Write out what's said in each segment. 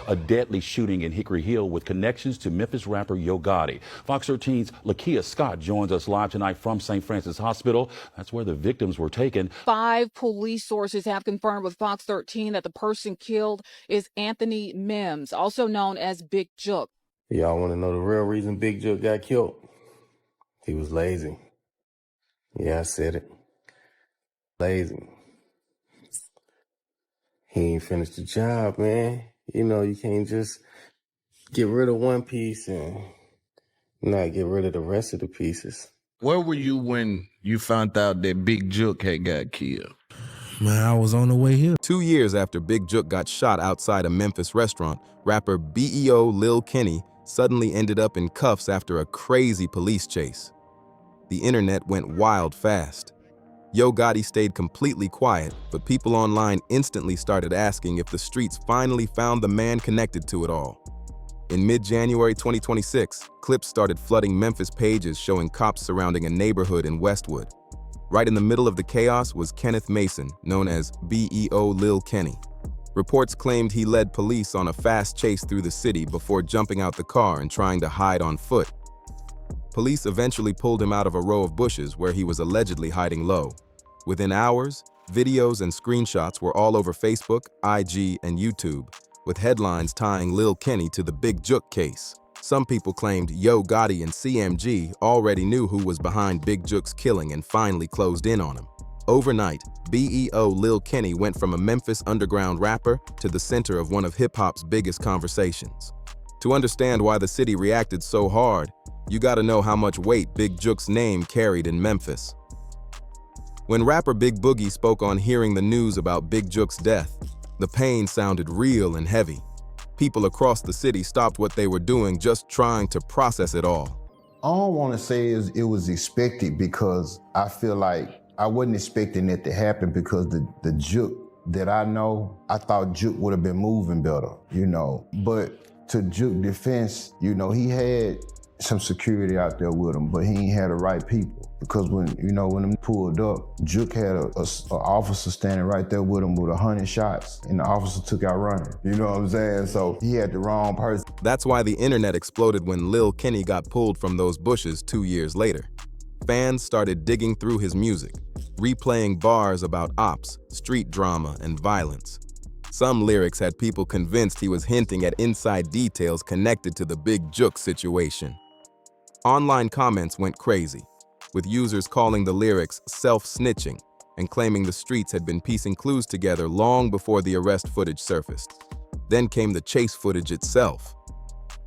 a deadly shooting in Hickory Hill with connections to Memphis rapper Yo Gotti. Fox 13's Lakia Scott joins us live tonight from St. Francis Hospital. That's where the victims were taken. 5 police sources have confirmed with Fox 13 that the person killed is Anthony Mims, also known as Big Jook. Y'all want to know the real reason Big Jook got killed? He was lazy. Yeah, I said it. Lazy. He ain't finished the job, man. You know, you can't just get rid of one piece and not get rid of the rest of the pieces. Where were you when you found out that Big Jook had got killed? Man, I was on the way here. 2 years after Big Jook got shot outside a Memphis restaurant, rapper BEO Lil Kenny suddenly ended up in cuffs after a crazy police chase. The internet went wild fast. Yo Gotti stayed completely quiet, but people online instantly started asking if the streets finally found the man connected to it all. In mid-January 2026, clips started flooding Memphis pages showing cops surrounding a neighborhood in Westwood. Right in the middle of the chaos was Kenneth Mason, known as BEO Lil Kenny. Reports claimed he led police on a fast chase through the city before jumping out the car and trying to hide on foot. Police eventually pulled him out of a row of bushes where he was allegedly hiding low. Within hours, videos and screenshots were all over Facebook, IG, and YouTube, with headlines tying Lil Kenny to the Big Jook case. Some people claimed Yo Gotti and CMG already knew who was behind Big Jook's killing and finally closed in on him. Overnight, BEO Lil Kenny went from a Memphis underground rapper to the center of one of hip-hop's biggest conversations. To understand why the city reacted so hard, you gotta know how much weight Big Jook's name carried in Memphis. When rapper Big Boogie spoke on hearing the news about Big Jook's death, the pain sounded real and heavy. People across the city stopped what they were doing just trying to process it all. I don't want to say it was expected because I feel like I wasn't expecting it to happen because the Jook that I know, I thought Jook would have been moving better, you know. But to Jook's defense, you know, he had some security out there with him, but he ain't had the right people. Because when them pulled up, Jook had a officer standing right there with him with 100 shots, and the officer took out running. You know what I'm saying? So he had the wrong person. That's why the internet exploded when Lil Kenny got pulled from those bushes 2 years later. Fans started digging through his music, replaying bars about ops, street drama, and violence. Some lyrics had people convinced he was hinting at inside details connected to the Big Jook situation. Online comments went crazy, with users calling the lyrics self-snitching and claiming the streets had been piecing clues together long before the arrest footage surfaced. Then came the chase footage itself.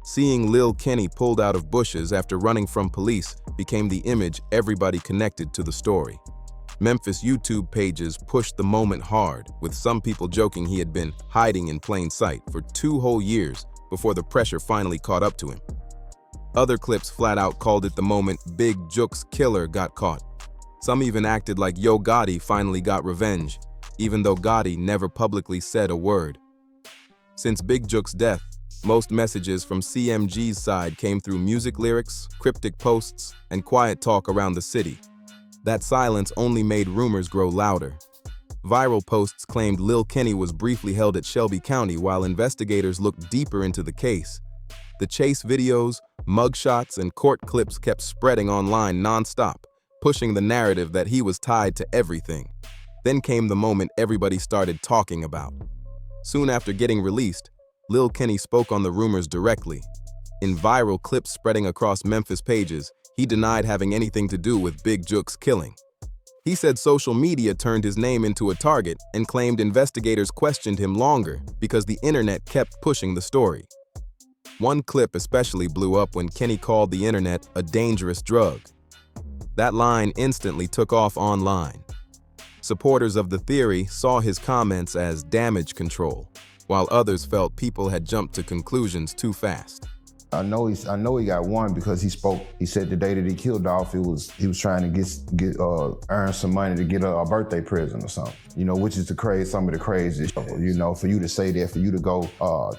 Seeing Lil Kenny pulled out of bushes after running from police became the image everybody connected to the story. Memphis YouTube pages pushed the moment hard, with some people joking he had been hiding in plain sight for 2 whole years before the pressure finally caught up to him. Other clips flat out called it the moment Big Jook's killer got caught. Some even acted like Yo Gotti finally got revenge, even though Gotti never publicly said a word. Since Big Jook's death, most messages from CMG's side came through music lyrics, cryptic posts, and quiet talk around the city. That silence only made rumors grow louder. Viral posts claimed Lil Kenny was briefly held at Shelby County while investigators looked deeper into the case. The chase videos, mugshots, and court clips kept spreading online nonstop, pushing the narrative that he was tied to everything. Then came the moment everybody started talking about. Soon after getting released, Lil Kenny spoke on the rumors directly. In viral clips spreading across Memphis pages, he denied having anything to do with Big Jook's killing. He said social media turned his name into a target and claimed investigators questioned him longer because the internet kept pushing the story. One clip especially blew up when Kenny called the internet a dangerous drug. That line instantly took off online. Supporters of the theory saw his comments as damage control, while others felt people had jumped to conclusions too fast. I know he got one because he spoke. He said the day that he killed Dolph, he was trying to earn some money to get a birthday present or something. You know, which is some of the craziest. You know, for you to say that, for you to go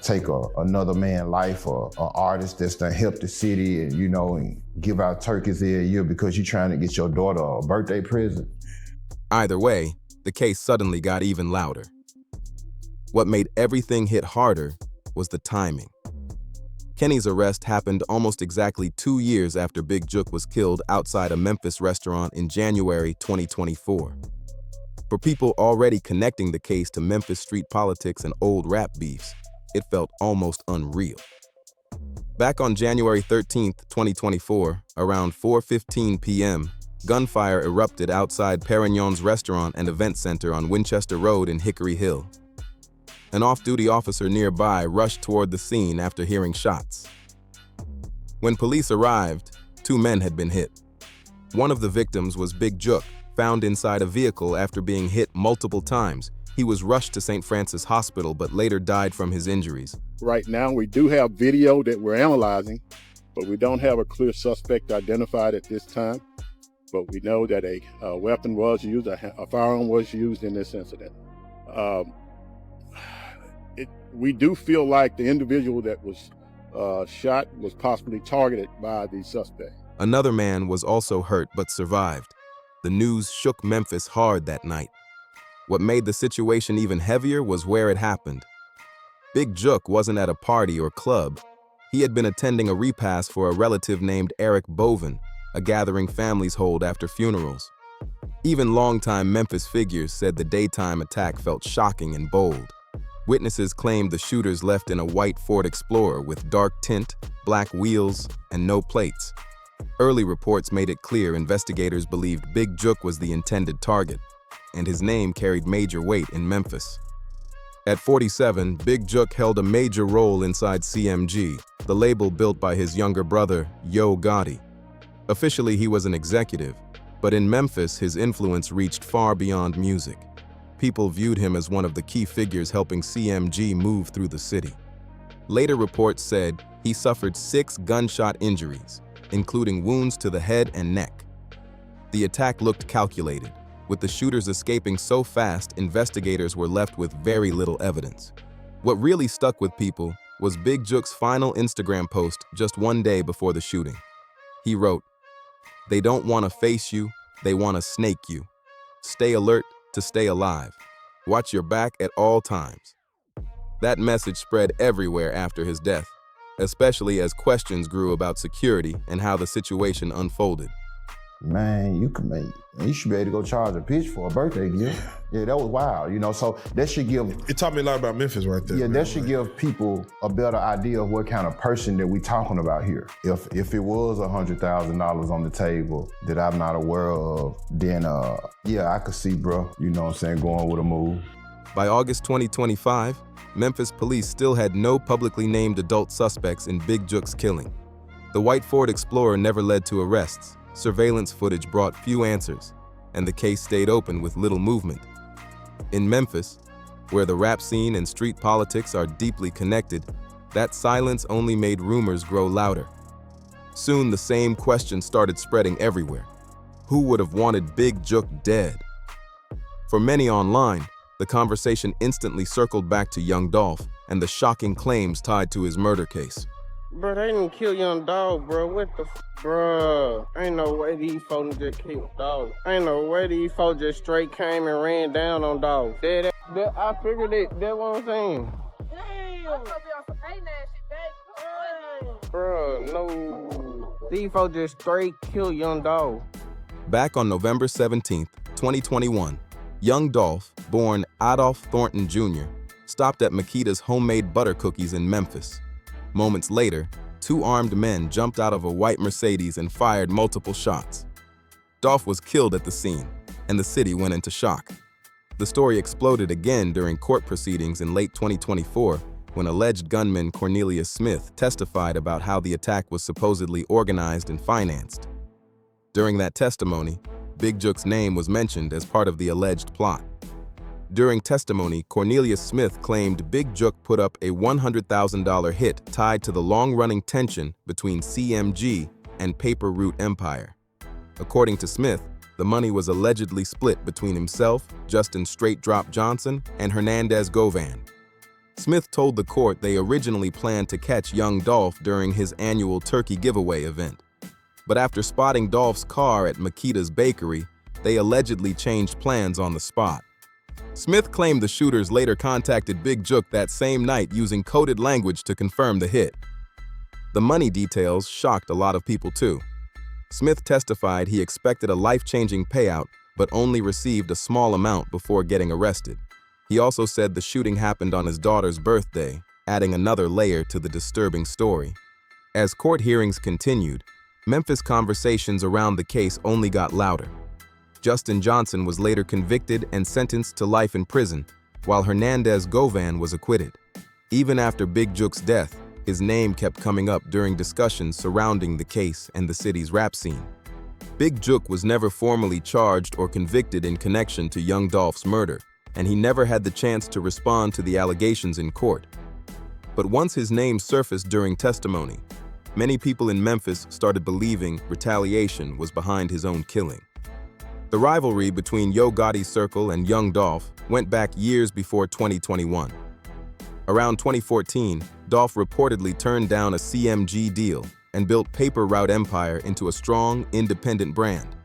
take another man's life or an artist that's done helped the city and and give out turkeys every year because you're trying to get your daughter a birthday present. Either way, the case suddenly got even louder. What made everything hit harder was the timing. Kenny's arrest happened almost exactly 2 years after Big Jook was killed outside a Memphis restaurant in January 2024. For people already connecting the case to Memphis street politics and old rap beefs, it felt almost unreal. Back on January 13, 2024, around 4:15 p.m., gunfire erupted outside Perignon's restaurant and event center on Winchester Road in Hickory Hill. An off-duty officer nearby rushed toward the scene after hearing shots. When police arrived, 2 men had been hit. One of the victims was Big Jook, found inside a vehicle after being hit multiple times. He was rushed to St. Francis Hospital but later died from his injuries. Right now, we do have video that we're analyzing, but we don't have a clear suspect identified at this time. But we know that a weapon was used, a firearm was used in this incident. We do feel like the individual that was shot was possibly targeted by the suspect. Another man was also hurt but survived. The news shook Memphis hard that night. What made the situation even heavier was where it happened. Big Jook wasn't at a party or club. He had been attending a repast for a relative named Eric Boven, a gathering families hold after funerals. Even longtime Memphis figures said the daytime attack felt shocking and bold. Witnesses claimed the shooters left in a white Ford Explorer with dark tint, black wheels, and no plates. Early reports made it clear investigators believed Big Jook was the intended target, and his name carried major weight in Memphis. At 47, Big Jook held a major role inside CMG, the label built by his younger brother, Yo Gotti. Officially, he was an executive, but in Memphis, his influence reached far beyond music. People viewed him as one of the key figures helping CMG move through the city. Later reports said he suffered 6 gunshot injuries, including wounds to the head and neck. The attack looked calculated. With the shooters escaping so fast, investigators were left with very little evidence. What really stuck with people was Big Jook's final Instagram post just 1 day before the shooting. He wrote, "They don't want to face you, they want to snake you. Stay alert to stay alive. Watch your back at all times." That message spread everywhere after his death, especially as questions grew about security and how the situation unfolded. Man, you should be able to go charge a pitch for a birthday gift. Yeah, that was wild, so that should give... It taught me a lot about Memphis right there. Yeah, man. that should give people a better idea of what kind of person that we talking about here. If it was $100,000 on the table that I'm not aware of, then yeah, I could see, bro, going with a move. By August 2025, Memphis police still had no publicly named adult suspects in Big Jook's killing. The white Ford Explorer never led to arrests. Surveillance footage brought few answers, and the case stayed open with little movement. In Memphis, where the rap scene and street politics are deeply connected, that silence only made rumors grow louder. Soon the same question started spreading everywhere. Who would have wanted Big Jook dead? For many online, the conversation instantly circled back to Young Dolph and the shocking claims tied to his murder case. Bro, they didn't kill Young Dolph, bro. What the bro? Ain't no way these folks just killed Dolph. Ain't no way these folks just straight came and ran down on Dolph. I figured it. That's what I'm saying. Damn. Bro, no. These folks just straight killed Young Dolph. Back on November 17, 2021, Young Dolph, born Adolph Thornton Jr., stopped at Makita's homemade butter cookies in Memphis. Moments later, 2 armed men jumped out of a white Mercedes and fired multiple shots. Dolph was killed at the scene, and the city went into shock. The story exploded again during court proceedings in late 2024 when alleged gunman Cornelius Smith testified about how the attack was supposedly organized and financed. During that testimony, Big Jook's name was mentioned as part of the alleged plot. During testimony, Cornelius Smith claimed Big Jook put up a $100,000 hit tied to the long-running tension between CMG and Paper Route Empire. According to Smith, the money was allegedly split between himself, Justin Straight Drop Johnson, and Hernandez Govan. Smith told the court they originally planned to catch Young Dolph during his annual turkey giveaway event. But after spotting Dolph's car at Makita's bakery, they allegedly changed plans on the spot. Smith claimed the shooters later contacted Big Jook that same night using coded language to confirm the hit. The money details shocked a lot of people too. Smith testified he expected a life-changing payout but only received a small amount before getting arrested. He also said the shooting happened on his daughter's birthday, adding another layer to the disturbing story. As court hearings continued, Memphis conversations around the case only got louder. Justin Johnson was later convicted and sentenced to life in prison, while Hernandez Govan was acquitted. Even after Big Jook's death, his name kept coming up during discussions surrounding the case and the city's rap scene. Big Jook was never formally charged or convicted in connection to Young Dolph's murder, and he never had the chance to respond to the allegations in court. But once his name surfaced during testimony, many people in Memphis started believing retaliation was behind his own killing. The rivalry between Yo Gotti's circle and Young Dolph went back years before 2021. Around 2014, Dolph reportedly turned down a CMG deal and built Paper Route Empire into a strong, independent brand.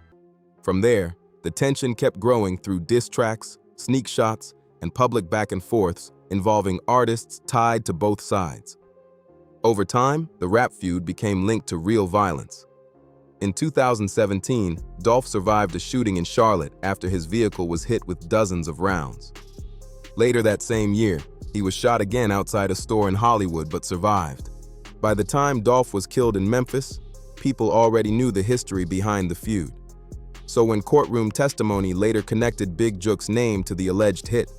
From there, the tension kept growing through diss tracks, sneak shots, and public back and forths involving artists tied to both sides. Over time, the rap feud became linked to real violence. In 2017, Dolph survived a shooting in Charlotte after his vehicle was hit with dozens of rounds. Later that same year, he was shot again outside a store in Hollywood but survived. By the time Dolph was killed in Memphis, people already knew the history behind the feud. So when courtroom testimony later connected Big Jook's name to the alleged hit,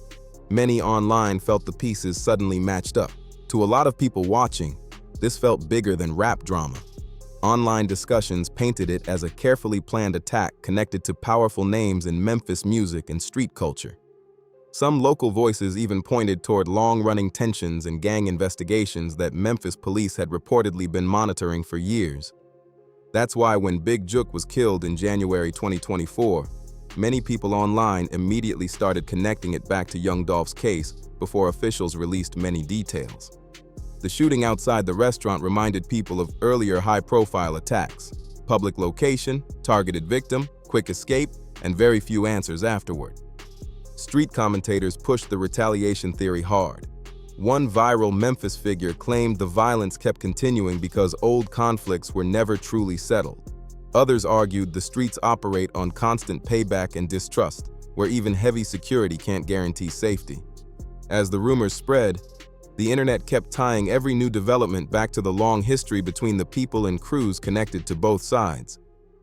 many online felt the pieces suddenly matched up. To a lot of people watching, this felt bigger than rap drama. Online discussions painted it as a carefully planned attack connected to powerful names in Memphis music and street culture. Some local voices even pointed toward long-running tensions and gang investigations that Memphis police had reportedly been monitoring for years. That's why when Big Jook was killed in January 2024, many people online immediately started connecting it back to Young Dolph's case before officials released many details. The shooting outside the restaurant reminded people of earlier high-profile attacks: public location, targeted victim, quick escape, and very few answers afterward. Street commentators pushed the retaliation theory hard. One viral Memphis figure claimed the violence kept continuing because old conflicts were never truly settled. Others argued the streets operate on constant payback and distrust, where even heavy security can't guarantee safety. As the rumors spread, the internet kept tying every new development back to the long history between the people and crews connected to both sides.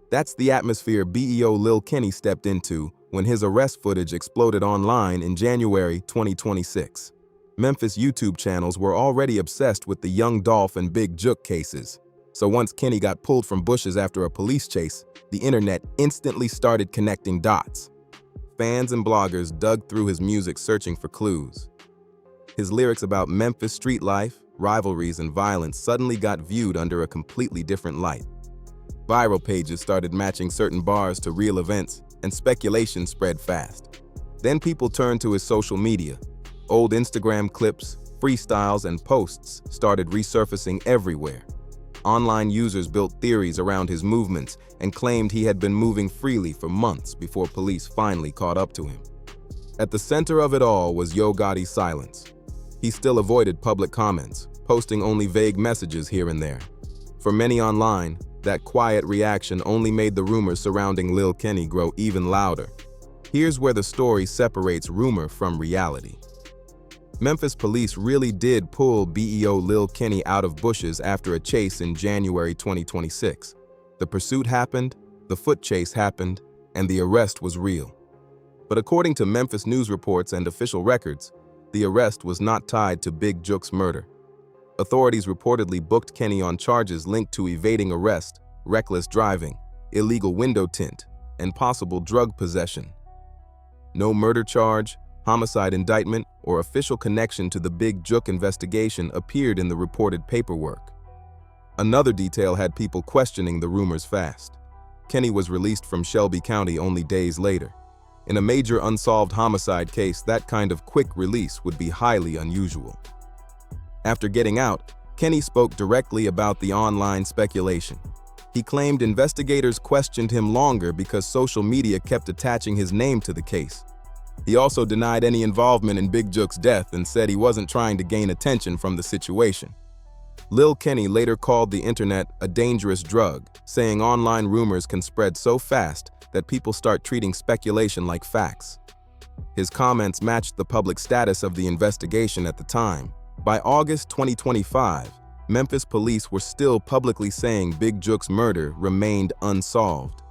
That's the atmosphere BEO Lil Kenny stepped into when his arrest footage exploded online in January 2026. Memphis YouTube channels were already obsessed with the Young Dolph and Big Jook cases. So once Kenny got pulled from bushes after a police chase, the internet instantly started connecting dots. Fans and bloggers dug through his music searching for clues. His lyrics about Memphis street life, rivalries, and violence suddenly got viewed under a completely different light. Viral pages started matching certain bars to real events, and speculation spread fast. Then people turned to his social media. Old Instagram clips, freestyles, and posts started resurfacing everywhere. Online users built theories around his movements and claimed he had been moving freely for months before police finally caught up to him. At the center of it all was Yo Gotti's silence. He still avoided public comments, posting only vague messages here and there. For many online, that quiet reaction only made the rumors surrounding Lil Kenny grow even louder. Here's where the story separates rumor from reality. Memphis police really did pull BEO Lil Kenny out of bushes after a chase in January 2026. The pursuit happened, the foot chase happened, and the arrest was real. But according to Memphis news reports and official records, the arrest was not tied to Big Jook's murder. Authorities reportedly booked Kenny on charges linked to evading arrest, reckless driving, illegal window tint, and possible drug possession. No murder charge, homicide indictment, or official connection to the Big Jook investigation appeared in the reported paperwork. Another detail had people questioning the rumors fast. Kenny was released from Shelby County only days later. In a major unsolved homicide case, that kind of quick release would be highly unusual. After getting out, Kenny spoke directly about the online speculation. He claimed investigators questioned him longer because social media kept attaching his name to the case. He also denied any involvement in Big Jook's death and said he wasn't trying to gain attention from the situation. Lil Kenny later called the internet a dangerous drug, saying online rumors can spread so fast that people start treating speculation like facts. His comments matched the public status of the investigation at the time. By August 2025, Memphis police were still publicly saying Big Jook's murder remained unsolved.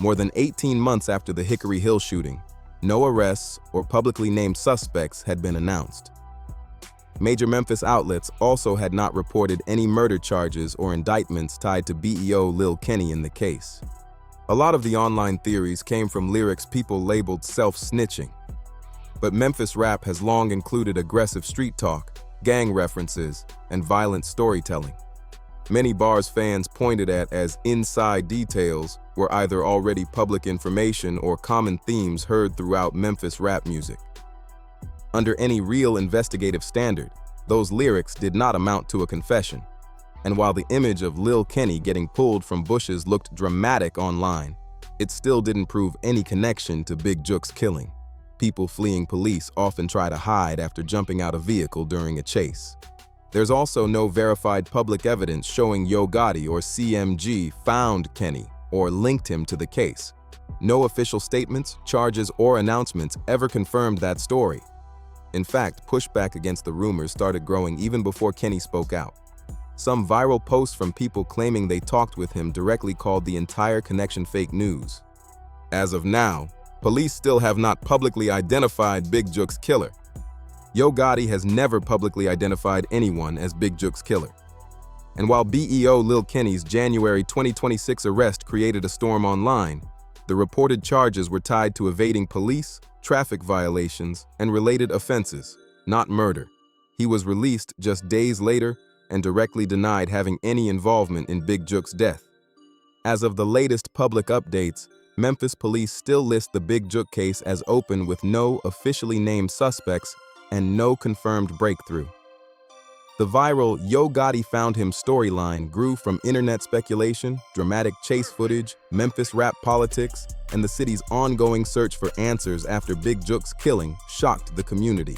More than 18 months after the Hickory Hill shooting, no arrests or publicly named suspects had been announced. Major Memphis outlets also had not reported any murder charges or indictments tied to BEO Lil Kenny in the case. A lot of the online theories came from lyrics people labeled self-snitching. But Memphis rap has long included aggressive street talk, gang references, and violent storytelling. Many bars fans pointed at as inside details were either already public information or common themes heard throughout Memphis rap music. Under any real investigative standard, those lyrics did not amount to a confession. And while the image of Lil Kenny getting pulled from bushes looked dramatic online, it still didn't prove any connection to Big Jook's killing. People fleeing police often try to hide after jumping out a vehicle during a chase. There's also no verified public evidence showing Yo Gotti or CMG found Kenny or linked him to the case. No official statements, charges, or announcements ever confirmed that story. In fact, pushback against the rumors started growing even before Kenny spoke out. Some viral posts from people claiming they talked with him directly called the entire connection fake news. As of now, police still have not publicly identified Big Jook's killer. Yo Gotti has never publicly identified anyone as Big Jook's killer. And while BEO Lil Kenny's January 2026 arrest created a storm online, the reported charges were tied to evading police, traffic violations, and related offenses, not murder. He was released just days later and directly denied having any involvement in Big Jook's death. As of the latest public updates, Memphis police still list the Big Jook case as open with no officially named suspects and no confirmed breakthrough. The viral Yo Gotti found him storyline grew from internet speculation, dramatic chase footage, Memphis rap politics, and the city's ongoing search for answers after Big Jook's killing shocked the community.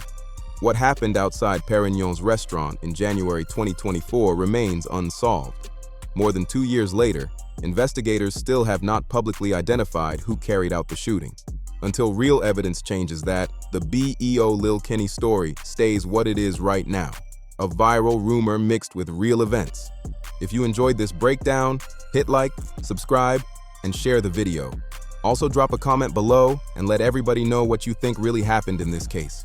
What happened outside Perignon's restaurant in January 2024 remains unsolved. More than 2 years later, investigators still have not publicly identified who carried out the shooting. Until real evidence changes that, the BEO Lil Kenny story stays what it is right now, a viral rumor mixed with real events. If you enjoyed this breakdown, hit like, subscribe, and share the video. Also drop a comment below and let everybody know what you think really happened in this case.